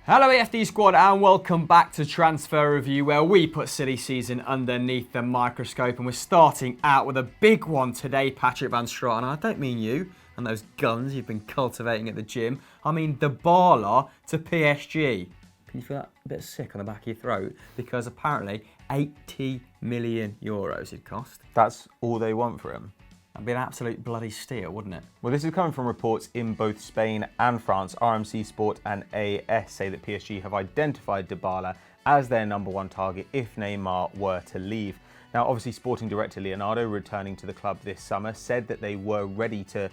Hello AFD squad and welcome back to Transfer Review, where we put silly season underneath the microscope, and we're starting out with a big one today, Patrick Van Straat. And I don't mean you and those guns you've been cultivating at the gym. I mean Dybala to PSG. Can you feel that a bit sick on the back of your throat? Because apparently 80 million euros it cost. That's all they want for him. That'd be an absolute bloody steal, wouldn't it? Well, this is coming from reports in both Spain and France. RMC Sport and AS say that PSG have identified Dybala as their number one target if Neymar were to leave. Now, obviously, Sporting Director Leonardo, returning to the club this summer, said that they were ready to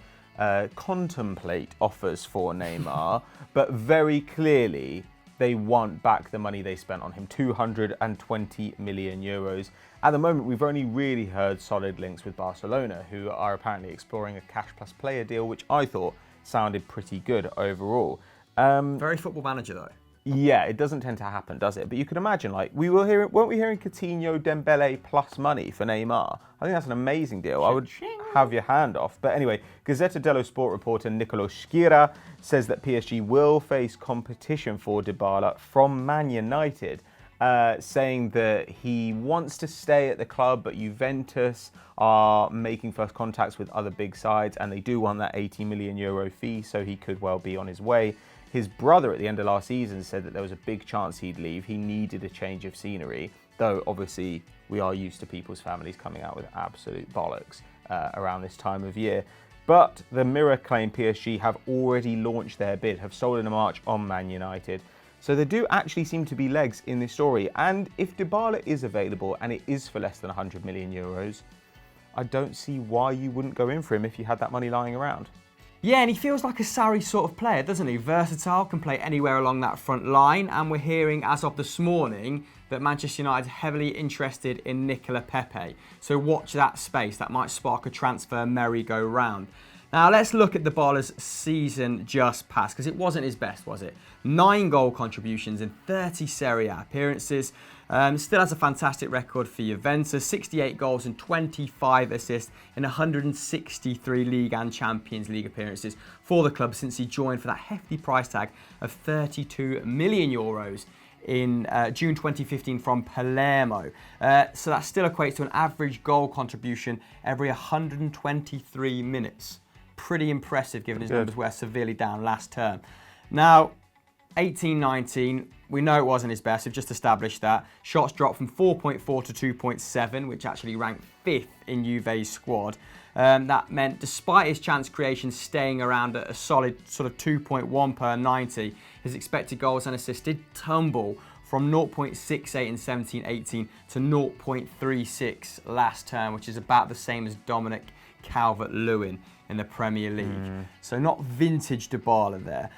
contemplate offers for Neymar, but very clearly they want back the money they spent on him, 220 million euros. At the moment, we've only really heard solid links with Barcelona, who are apparently exploring a cash plus player deal, which I thought sounded pretty good overall. Very football manager, though. Yeah, it doesn't tend to happen, does it? But you could imagine, like, weren't we hearing Coutinho, Dembele plus money for Neymar? I think that's an amazing deal. I would have your hand off. But anyway, Gazzetta dello Sport reporter Nicolo Schira says that PSG will face competition for Dybala from Man United, saying that he wants to stay at the club, but Juventus are making first contacts with other big sides, and they do want that 80 million euro fee, so he could well be on his way. His brother at the end of last season said that there was a big chance he'd leave. He needed a change of scenery, though obviously we are used to people's families coming out with absolute bollocks around this time of year. But the Mirror claim PSG have already launched their bid, have sold in a March on Man United. So there do actually seem to be legs in this story. And if Dybala is available and it is for less than 100 million euros, I don't see why you wouldn't go in for him if you had that money lying around. Yeah, and he feels like a Sarri sort of player, doesn't he? Versatile, can play anywhere along that front line. And we're hearing, as of this morning, that Manchester United are heavily interested in Nicola Pepe. So watch that space. That might spark a transfer merry-go-round. Now, let's look at Dybala's season just past, because it wasn't his best, was it? 9 goal contributions in 30 Serie A appearances. Still has a fantastic record for Juventus, 68 goals and 25 assists in 163 League and Champions League appearances for the club since he joined for that hefty price tag of 32 million euros in June 2015 from Palermo. So that still equates to an average goal contribution every 123 minutes. Pretty impressive given his numbers were severely down last term. Now, 18-19, we know it wasn't his best, we've just established that. Shots dropped from 4.4 to 2.7, which actually ranked 5th in Juve's squad. That meant, despite his chance creation staying around at a solid sort of 2.1 per 90, his expected goals and assists did tumble from 0.68 in 17-18 to 0.36 last term, which is about the same as Dominic Calvert-Lewin in the Premier League. So not vintage Dybala there.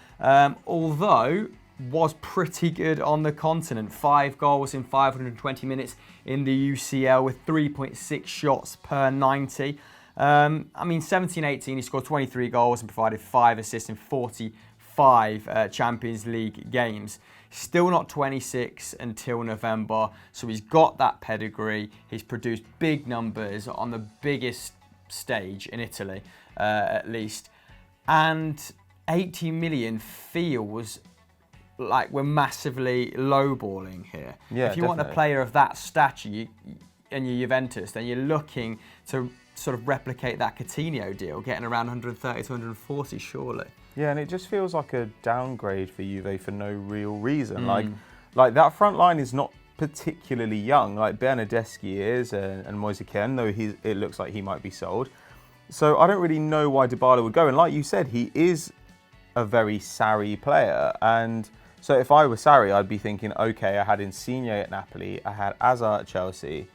Although was pretty good on the continent. 5 goals in 520 minutes in the UCL with 3.6 shots per 90. I mean, 17-18, he scored 23 goals and provided 5 assists in 45 Champions League games. Still not 26 until November, so he's got that pedigree. He's produced big numbers on the biggest stage in Italy, at least. And 80 million feels like we're massively lowballing here. Yeah, if you want a player of that stature and you're Juventus, then you're looking to sort of replicate that Coutinho deal, getting around 130 to 140 surely. Yeah, and it just feels like a downgrade for Juve for no real reason. Like that front line is not particularly young, like Bernardeschi is and Moise Kean, though it looks like he might be sold. So I don't really know why Dybala would go. And like you said, he is a very Sarri player. And so if I were Sarri, I'd be thinking, okay, I had Insigne at Napoli, I had Hazard at Chelsea.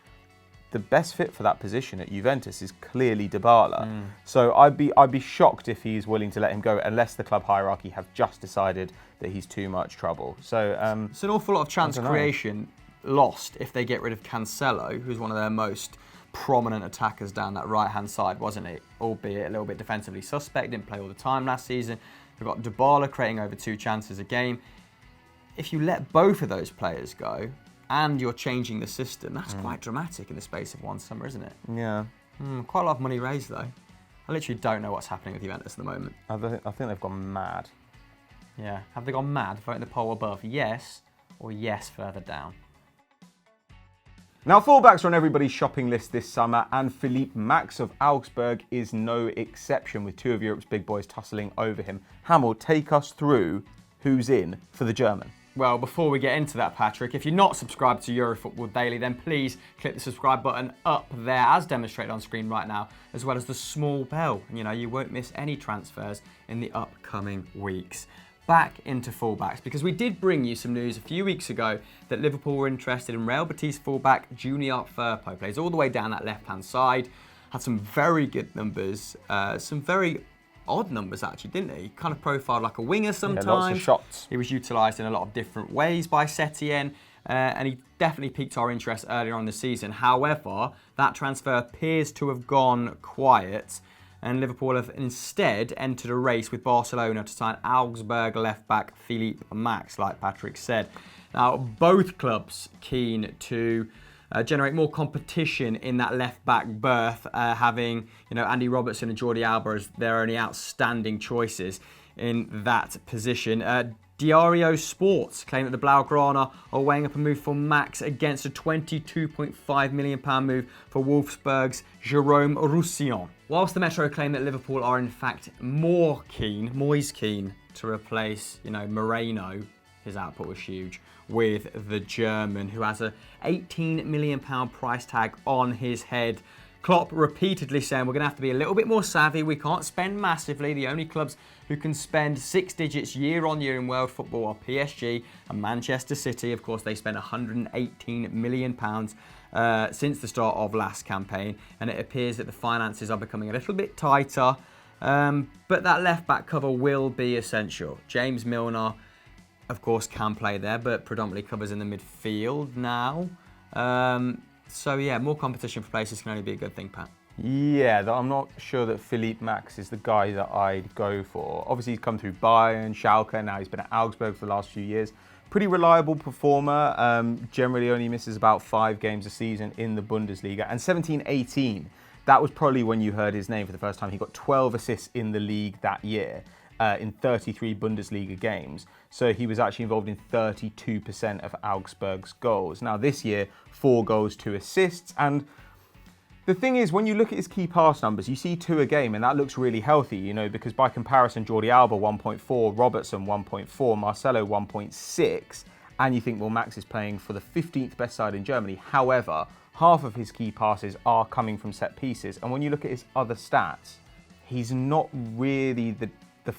The best fit for that position at Juventus is clearly Dybala. So I'd be shocked if he's willing to let him go, unless the club hierarchy have just decided that he's too much trouble. So it's an awful lot of chance creation lost if they get rid of Cancelo, who's one of their most prominent attackers down that right-hand side, wasn't it? Albeit a little bit defensively suspect, didn't play all the time last season. We've got Dybala creating over 2 chances a game. If you let both of those players go, and you're changing the system, that's quite dramatic in the space of one summer, isn't it? Yeah. Quite a lot of money raised, though. I literally don't know what's happening with Juventus at the moment. I think they've gone mad. Yeah. Have they gone mad? Vote in the poll above. Yes or yes further down. Now, fullbacks are on everybody's shopping list this summer, and Philippe Max of Augsburg is no exception, with two of Europe's big boys tussling over him. Hamill, take us through who's in for the German. Well, before we get into that, Patrick, if you're not subscribed to Eurofootball Daily, then please click the subscribe button up there, as demonstrated on screen right now, as well as the small bell. You won't miss any transfers in the upcoming weeks. Back into fullbacks, because we did bring you some news a few weeks ago that Liverpool were interested in Real Betis fullback Junior Firpo. Plays all the way down that left-hand side. Had some very good numbers, some very odd numbers actually, didn't he? Kind of profiled like a winger sometimes. Yeah, lots of shots. He was utilised in a lot of different ways by Sessegnon, and he definitely piqued our interest earlier on the season. However, that transfer appears to have gone quiet, and Liverpool have instead entered a race with Barcelona to sign Augsburg left-back Philippe Max, like Patrick said. Now, both clubs keen to generate more competition in that left-back berth, having Andy Robertson and Jordi Alba as their only outstanding choices in that position. Diario Sports claim that the Blaugrana are weighing up a move for Max against a £22.5 million move for Wolfsburg's Jerome Roussillon. Whilst the Metro claim that Liverpool are in fact more keen to replace, Moreno, his output was huge, with the German, who has a £18 million price tag on his head. Klopp repeatedly saying we're going to have to be a little bit more savvy. We can't spend massively. The only clubs who can spend 6 digits year on year in world football are PSG and Manchester City. Of course, they spent £118 million since the start of last campaign, and it appears that the finances are becoming a little bit tighter. But that left-back cover will be essential. James Milner, of course, can play there, but predominantly covers in the midfield now. So yeah, more competition for places can only be a good thing, Pat. Yeah, I'm not sure that Philippe Max is the guy that I'd go for. Obviously, he's come through Bayern, Schalke, now he's been at Augsburg for the last few years. Pretty reliable performer, generally only misses about 5 games a season in the Bundesliga. And 17-18, that was probably when you heard his name for the first time. He got 12 assists in the league that year. In 33 Bundesliga games. So he was actually involved in 32% of Augsburg's goals. Now this year, 4 goals, 2 assists. And the thing is, when you look at his key pass numbers, you see 2 a game, and that looks really healthy, because by comparison, Jordi Alba 1.4, Robertson 1.4, Marcelo 1.6, and you think, well, Max is playing for the 15th best side in Germany. However, half of his key passes are coming from set pieces. And when you look at his other stats, he's not really the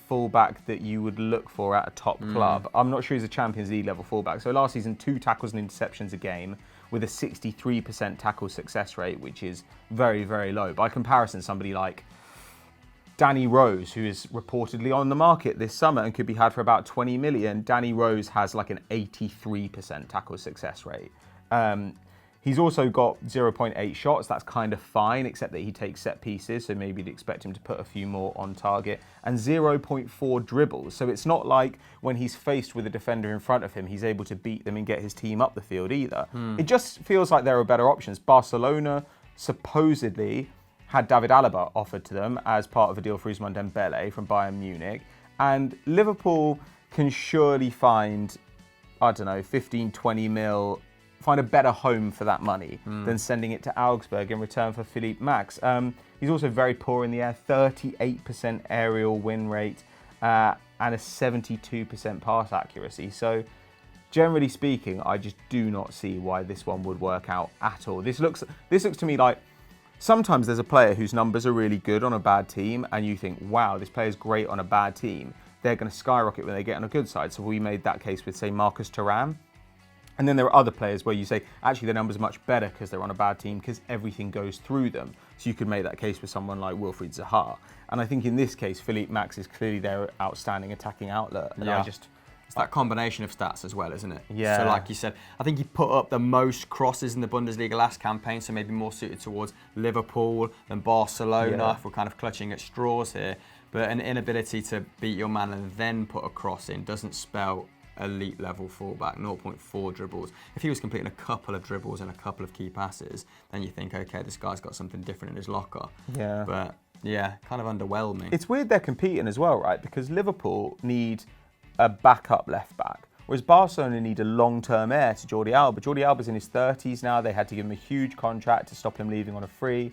fullback that you would look for at a top club. I'm not sure he's a Champions League level fullback. So last season, 2 tackles and interceptions a game with a 63% tackle success rate, which is very, very low. By comparison, somebody like Danny Rose, who is reportedly on the market this summer and could be had for about 20 million. Danny Rose has like an 83% tackle success rate. He's also got 0.8 shots. That's kind of fine, except that he takes set pieces, so maybe you'd expect him to put a few more on target. And 0.4 dribbles. So it's not like when he's faced with a defender in front of him, he's able to beat them and get his team up the field either. It just feels like there are better options. Barcelona supposedly had David Alaba offered to them as part of a deal for Ousmane Dembele from Bayern Munich. And Liverpool can surely find, 15, 20 mil, find a better home for that money than sending it to Augsburg in return for Philippe Max. He's also very poor in the air, 38% aerial win rate and a 72% pass accuracy. So generally speaking, I just do not see why this one would work out at all. This looks to me like sometimes there's a player whose numbers are really good on a bad team and you think, wow, this player's great on a bad team. They're going to skyrocket when they get on a good side. So we made that case with, say, Marcus Thuram. And then there are other players where you say, actually, their numbers are much better because they're on a bad team because everything goes through them. So you could make that case with someone like Wilfried Zaha. And I think in this case, Philippe Max is clearly their outstanding attacking outlet. And it's that combination of stats as well, isn't it? Yeah. So like you said, I think he put up the most crosses in the Bundesliga last campaign, so maybe more suited towards Liverpool than Barcelona if we're kind of clutching at straws here. But an inability to beat your man and then put a cross in doesn't spell elite level fullback. 0.4 dribbles. If he was completing a couple of dribbles and a couple of key passes, then you think, okay, this guy's got something different in his locker. Yeah. But yeah, kind of underwhelming. It's weird they're competing as well, right? Because Liverpool need a backup left back. Whereas Barcelona need a long-term heir to Jordi Alba. Jordi Alba's in his 30s now. They had to give him a huge contract to stop him leaving on a free.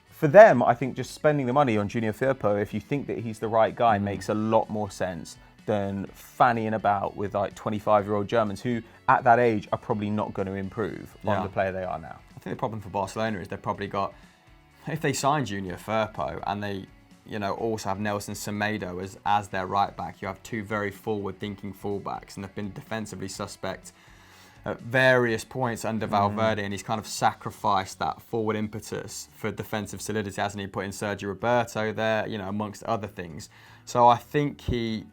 For them, I think just spending the money on Junior Firpo, if you think that he's the right guy, makes a lot more sense than fannying about with like 25-year-old Germans who, at that age, are probably not going to improve on the player they are now. I think the problem for Barcelona is they've probably got, if they sign Junior Firpo and they, also have Nelson Semedo as their right back, you have two very forward-thinking fullbacks, and they've been defensively suspect at various points under Valverde, and he's kind of sacrificed that forward impetus for defensive solidity, hasn't he? Put in Sergio Roberto there, amongst other things. So I think he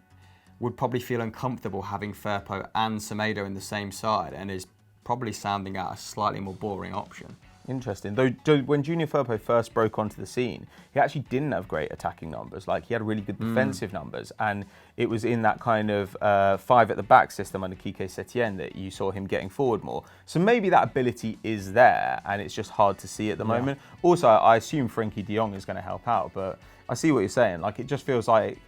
would probably feel uncomfortable having Firpo and Semedo in the same side, and is probably sounding out a slightly more boring option. Interesting. Though when Junior Firpo first broke onto the scene, he actually didn't have great attacking numbers. Like, he had really good defensive numbers, and it was in that kind of 5 at the back system under Quique Setién that you saw him getting forward more. So maybe that ability is there, and it's just hard to see at the moment. Also, I assume Frenkie de Jong is going to help out, but I see what you're saying. Like, it just feels like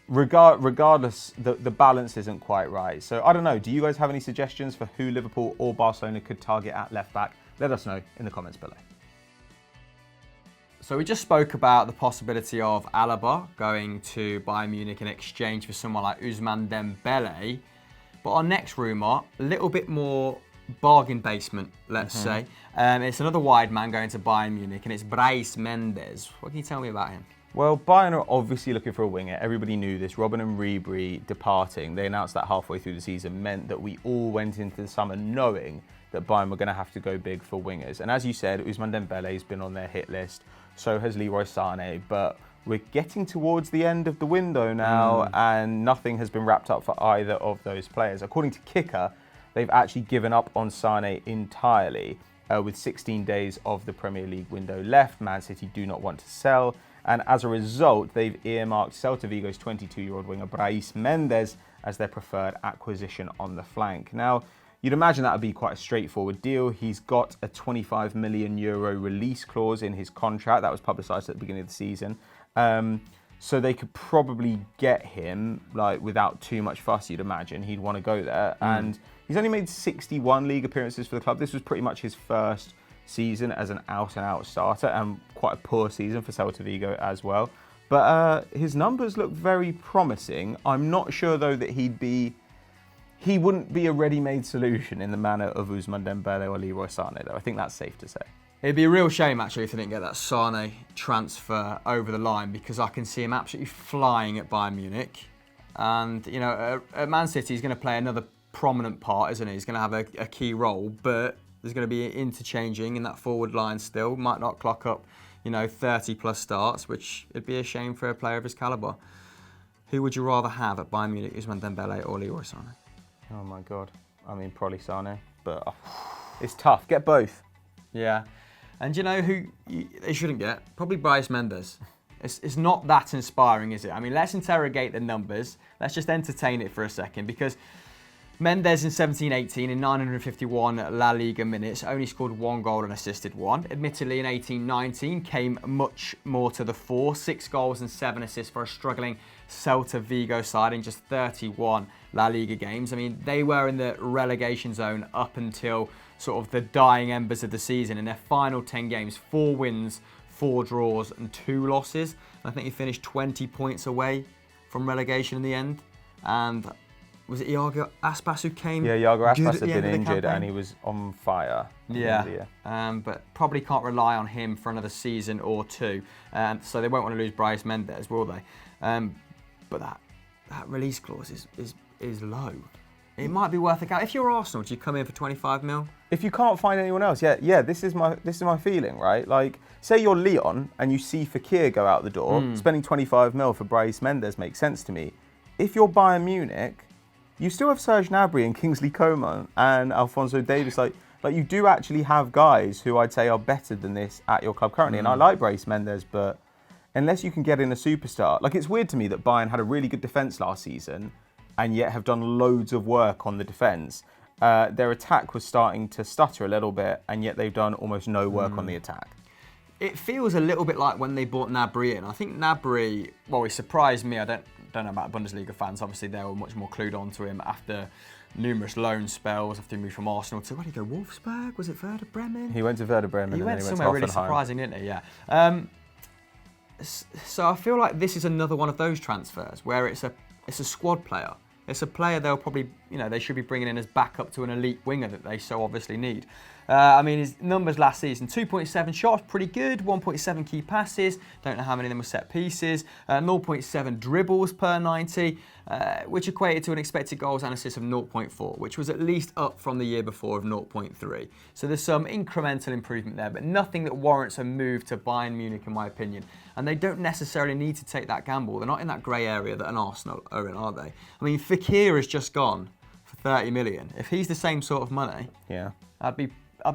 regardless, the balance isn't quite right. So I don't know. Do you guys have any suggestions for who Liverpool or Barcelona could target at left back? Let us know in the comments below. So we just spoke about the possibility of Alaba going to Bayern Munich in exchange for someone like Ousmane Dembele. But our next rumour, a little bit more bargain basement, let's say. It's another wide man going to Bayern Munich, and it's Brais Mendes. What can you tell me about him? Well, Bayern are obviously looking for a winger. Everybody knew this. Robben and Ribery departing, they announced that halfway through the season, meant that we all went into the summer knowing that Bayern were going to have to go big for wingers. And as you said, Ousmane Dembele has been on their hit list. So has Leroy Sané. But we're getting towards the end of the window now, and nothing has been wrapped up for either of those players. According to Kicker, they've actually given up on Sané entirely. With 16 days of the Premier League window left, Man City do not want to sell. And as a result, they've earmarked Celta Vigo's 22-year-old winger Brais Mendes as their preferred acquisition on the flank. Now, you'd imagine that would be quite a straightforward deal. He's got a 25 million euro release clause in his contract. That was publicised at the beginning of the season. So they could probably get him without too much fuss, you'd imagine. He'd want to go there. And he's only made 61 league appearances for the club. This was pretty much his first season as an out-and-out starter, and quite a poor season for Celta Vigo as well. But his numbers look very promising. I'm not sure, though, that he wouldn't be a ready-made solution in the manner of Ousmane Dembele or Leroy Sané, though. I think that's safe to say. It'd be a real shame, actually, if they didn't get that Sané transfer over the line, because I can see him absolutely flying at Bayern Munich. And, at Man City, he's going to play another prominent part, isn't he? He's going to have a key role, but there's going to be interchanging in that forward line still. Might not clock up, 30-plus starts, which it'd be a shame for a player of his calibre. Who would you rather have at Bayern Munich, Ousmane Dembele or Leroy Sané? Oh, my God. I mean, probably Sané, but it's tough. Get both. Yeah. And you know who they shouldn't get? Probably Brais Mendes. It's not that inspiring, is it? I mean, let's interrogate the numbers. Let's just entertain it for a second, because Mendes in 17-18 in 951 La Liga minutes only scored 1 goal and assisted 1. Admittedly, in 18-19 came much more to the fore. 6 goals and 7 assists for a struggling Celta Vigo side in just 31 La Liga games. I mean, they were in the relegation zone up until sort of the dying embers of the season. In their final 10 games, 4 wins, 4 draws and 2 losses. I think he finished 20 points away from relegation in the end. And was it Iago Aspas who came? Yeah, Iago Aspas had been injured and he was on fire. Yeah, but probably can't rely on him for another season or 2. So they won't want to lose Brais Mendes, will they? But that release clause is low. It might be worth a go. If you're Arsenal, do you come in for 25 mil? If you can't find anyone else, yeah. This is my feeling, right? Like, say you're Lyon and you see Fekir go out the door, spending 25 mil for Brais Mendes makes sense to me. If you're Bayern Munich, you still have Serge Gnabry and Kingsley Coman and Alphonso Davies. Like you do actually have guys who I'd say are better than this at your club currently. And I like Brais Mendes, but unless you can get in a superstar, like, it's weird to me that Bayern had a really good defence last season and yet have done loads of work on the defence. Their attack was starting to stutter a little bit, and yet they've done almost no work on the attack. It feels a little bit like when they bought Gnabry in. I think Gnabry, well, he surprised me. I don't don't know about Bundesliga fans. Obviously, they were much more clued on to him after numerous loan spells, after he moved from Arsenal to, where did he go, Wolfsburg? Was it Werder Bremen? He went to Werder Bremen. He and went then somewhere really Hoffenheim. surprising, didn't he? Yeah. So I feel like this is another one of those transfers where it's a squad player. It's a player they'll probably, they should be bringing in as backup to an elite winger that they so obviously need. His numbers last season, 2.7 shots, pretty good, 1.7 key passes, don't know how many of them were set pieces, 0.7 dribbles per 90, which equated to an expected goals and assists of 0.4, which was at least up from the year before of 0.3. So there's some incremental improvement there, but nothing that warrants a move to Bayern Munich, in my opinion. And they don't necessarily need to take that gamble. They're not in that grey area that an Arsenal are in, are they? I mean, Fekir has just gone for 30 million. If he's the same sort of money, yeah, I'd be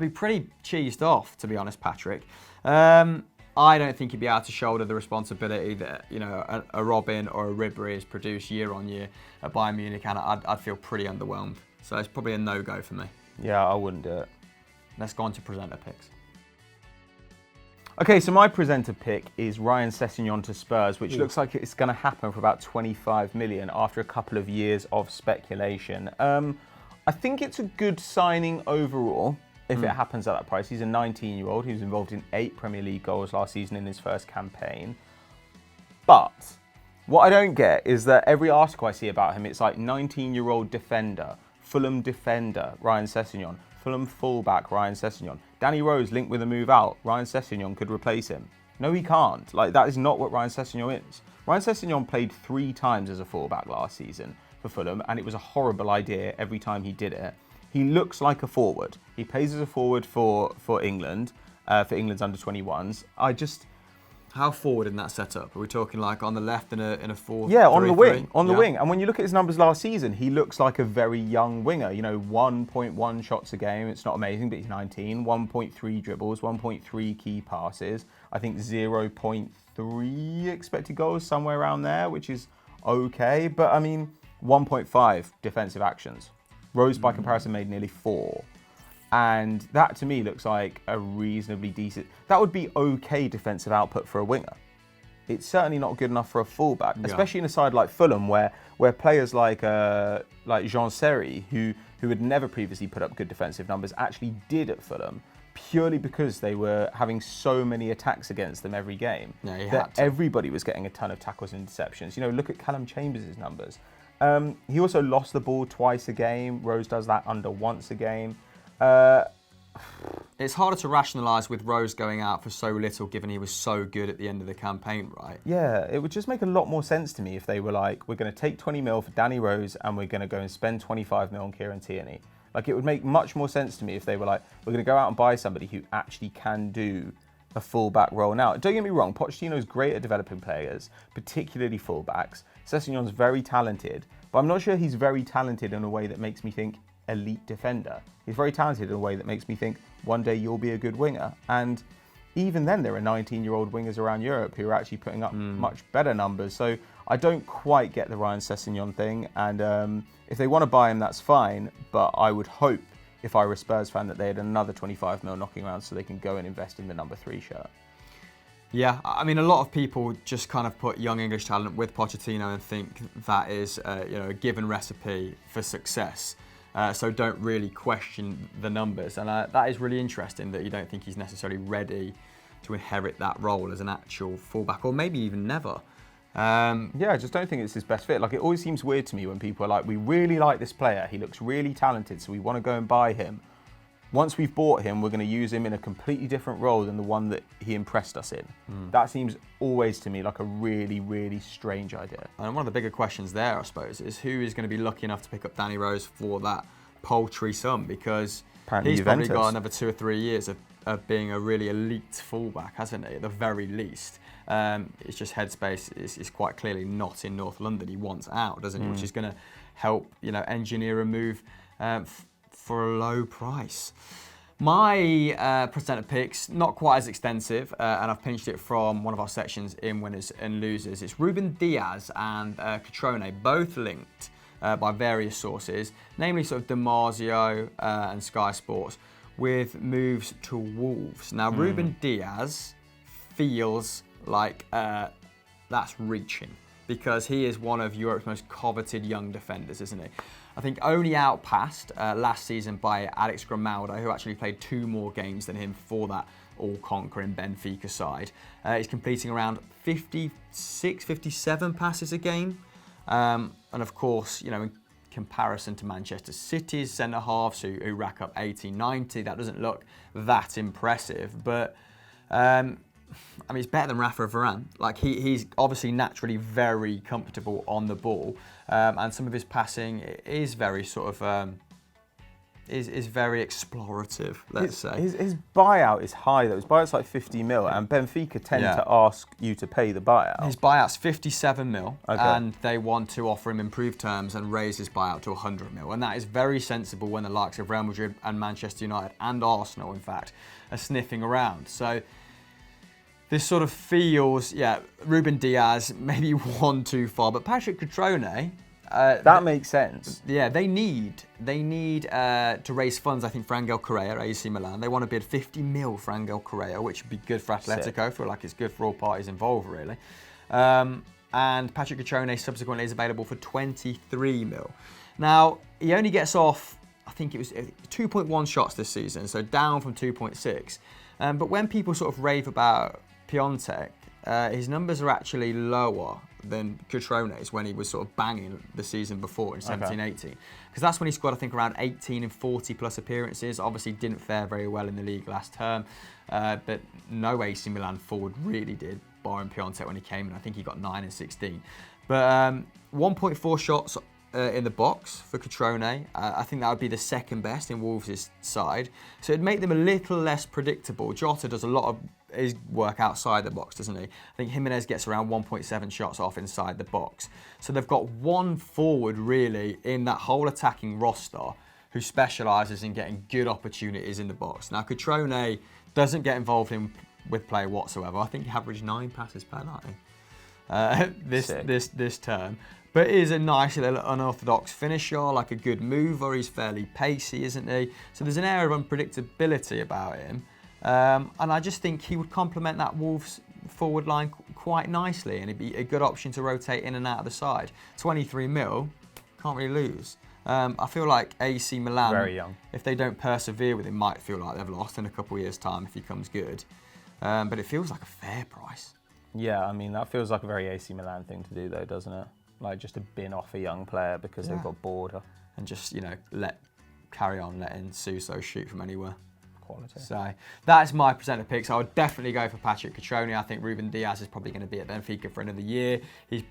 pretty cheesed off, to be honest, Patrick. I don't think he'd be able to shoulder the responsibility that a Robin or a Ribery has produced year on year at Bayern Munich, and I'd feel pretty underwhelmed. So it's probably a no-go for me. Yeah, I wouldn't do it. Let's go on to presenter picks. Okay, so my presenter pick is Ryan Sessegnon to Spurs, which looks like it's going to happen for about 25 million after a couple of years of speculation. I think it's a good signing overall if it happens at that price. He's a 19-year-old who's involved in 8 Premier League goals last season in his first campaign. But what I don't get is that every article I see about him, it's like 19-year-old defender, Fulham defender, Ryan Sessegnon, Fulham fullback, Ryan Sessegnon. Danny Rose linked with a move out. Ryan Sessegnon could replace him. No, he can't. That is not what Ryan Sessegnon is. Ryan Sessegnon played 3 times as a fullback last season for Fulham, and it was a horrible idea every time he did it. He looks like a forward. He plays as a forward for England, for England's under-21s. How forward in that setup? Are we talking like on the left in a 4-3-3? Yeah, on the wing. On the wing. And when you look at his numbers last season, he looks like a very young winger. 1.1 shots a game. It's not amazing, but he's 19. 1.3 dribbles, 1.3 key passes. I think 0.3 expected goals, somewhere around there, which is okay. But 1.5 defensive actions. Rose, by comparison, made nearly 4. And that, to me, looks like a reasonably decent... That would be okay defensive output for a winger. It's certainly not good enough for a fullback, especially in a side like Fulham, where players like Jean Serry, who had never previously put up good defensive numbers, actually did at Fulham, purely because they were having so many attacks against them every game. Yeah, everybody was getting a ton of tackles and interceptions. Look at Callum Chambers' numbers. He also lost the ball twice a game. Rose does that under once a game. It's harder to rationalise with Rose going out for so little, given he was so good at the end of the campaign, right? Yeah, it would just make a lot more sense to me if they were like, we're going to take 20 mil for Danny Rose and we're going to go and spend 25 mil on Kieran Tierney. It would make much more sense to me if they were like, we're going to go out and buy somebody who actually can do a fullback role. Now, don't get me wrong, Pochettino's great at developing players, particularly fullbacks. Sessegnon's very talented, but I'm not sure he's very talented in a way that makes me think elite defender. He's very talented in a way that makes me think one day you'll be a good winger. And even then, there are 19-year-old wingers around Europe who are actually putting up much better numbers. So I don't quite get the Ryan Sessegnon thing. And if they want to buy him, that's fine. But I would hope, if I were a Spurs fan, that they had another 25 mil knocking around so they can go and invest in the number 3 shirt. Yeah, a lot of people just kind of put young English talent with Pochettino and think that is a given recipe for success. So don't really question the numbers. And that is really interesting that you don't think he's necessarily ready to inherit that role as an actual fullback, or maybe even never. Yeah, I just don't think it's his best fit. It always seems weird to me when people are like, we really like this player, he looks really talented, so we want to go and buy him. Once we've bought him, we're going to use him in a completely different role than the one that he impressed us in. That seems always to me like a really, really strange idea. And one of the bigger questions there, I suppose, is who is going to be lucky enough to pick up Danny Rose for that paltry sum, because apparently he's Juventus. Probably got another 2 or 3 years of being a really elite fullback, hasn't he, at the very least. It's just headspace is quite clearly not in North London. He wants out, doesn't he? Which is going to help engineer a move for a low price. My presenter picks, not quite as extensive, and I've pinched it from one of our sections in Winners and Losers. It's Ruben Diaz and Catrone, both linked by various sources, namely sort of DiMarzio and Sky Sports, with moves to Wolves. Now, Ruben Diaz feels like that's reaching. because he is one of Europe's most coveted young defenders, isn't he? I think only outpassed last season by Alex Grimaldo, who actually played 2 more games than him for that all-conquering Benfica side. He's completing around 56, 57 passes a game. And of course, in comparison to Manchester City's centre-halves who rack up 80, 90, that doesn't look that impressive. But it's better than Rafa Varane. Like he's obviously naturally very comfortable on the ball, and some of his passing is very sort of is very explorative. Let's say his buyout is high though. His buyout's like 50 mil, and Benfica tend to ask you to pay the buyout. His buyout's 57 mil, okay. And they want to offer him improved terms and raise his buyout to 100 mil, and that is very sensible when the likes of Real Madrid and Manchester United and Arsenal, in fact, are sniffing around. So. This sort of feels, Ruben Diaz, maybe one too far, but Patrick Cutrone... that makes sense. Yeah, they need to raise funds, I think, for Angel Correa, AC Milan. They want to bid 50 mil for Angel Correa, which would be good for Atletico. I feel like it's good for all parties involved, really. And Patrick Cutrone subsequently is available for 23 mil. Now, he only gets off, I think it was 2.1 shots this season, so down from 2.6. But when people sort of rave about Piontek, his numbers are actually lower than Cutrone's when he was sort of banging the season before in 17-18. Because that's when he scored, I think, around 18 and 40 plus appearances. Obviously didn't fare very well in the league last term, but no AC Milan forward really did, barring Piontek when he came in. I think he got 9 and 16. But 1.4 shots in the box for Cutrone. I think that would be the second best in Wolves' side. So it'd make them a little less predictable. Jota does a lot of his work outside the box, doesn't he? I think Jimenez gets around 1.7 shots off inside the box. So they've got one forward really in that whole attacking roster who specialises in getting good opportunities in the box. Now Cutrone doesn't get involved with play whatsoever. I think he averaged 9 passes per night this term. But is a nice little unorthodox finisher, like a good mover. He's fairly pacey, isn't he? So there's an air of unpredictability about him. And I just think he would complement that Wolves forward line quite nicely, and he'd be a good option to rotate in and out of the side. 23 mil, can't really lose. I feel like AC Milan, very young, if they don't persevere with him, might feel like they've lost in a couple of years' time if he comes good. But it feels like a fair price. Yeah, that feels like a very AC Milan thing to do though, doesn't it? Like just to bin off a young player because they've got bored. And just, carry on letting Suso shoot from anywhere. Quality. So that's my presenter picks. I would definitely go for Patrick Cutrone. I think Ruben Diaz is probably going to be at Benfica for another year. We've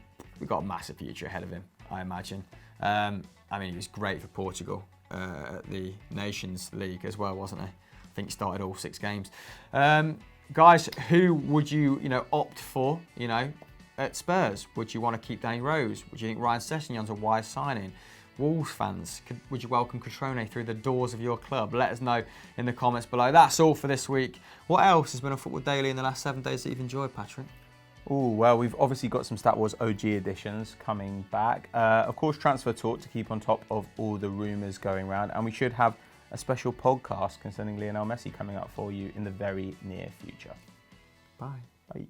got a massive future ahead of him, I imagine. He was great for Portugal at the Nations League as well, wasn't he? I think he started all 6 games. Guys, who would you opt for, at Spurs? Would you want to keep Danny Rose? Would you think Ryan Sessegnon's a wise signing? Wolves fans, would you welcome Cutrone through the doors of your club? Let us know in the comments below. That's all for this week. What else has been on Football Daily in the last 7 days that you've enjoyed, Patrick? Oh, well, we've obviously got some Stat Wars OG editions coming back. Of course, Transfer Talk to keep on top of all the rumours going around. And we should have a special podcast concerning Lionel Messi coming up for you in the very near future. Bye. Bye.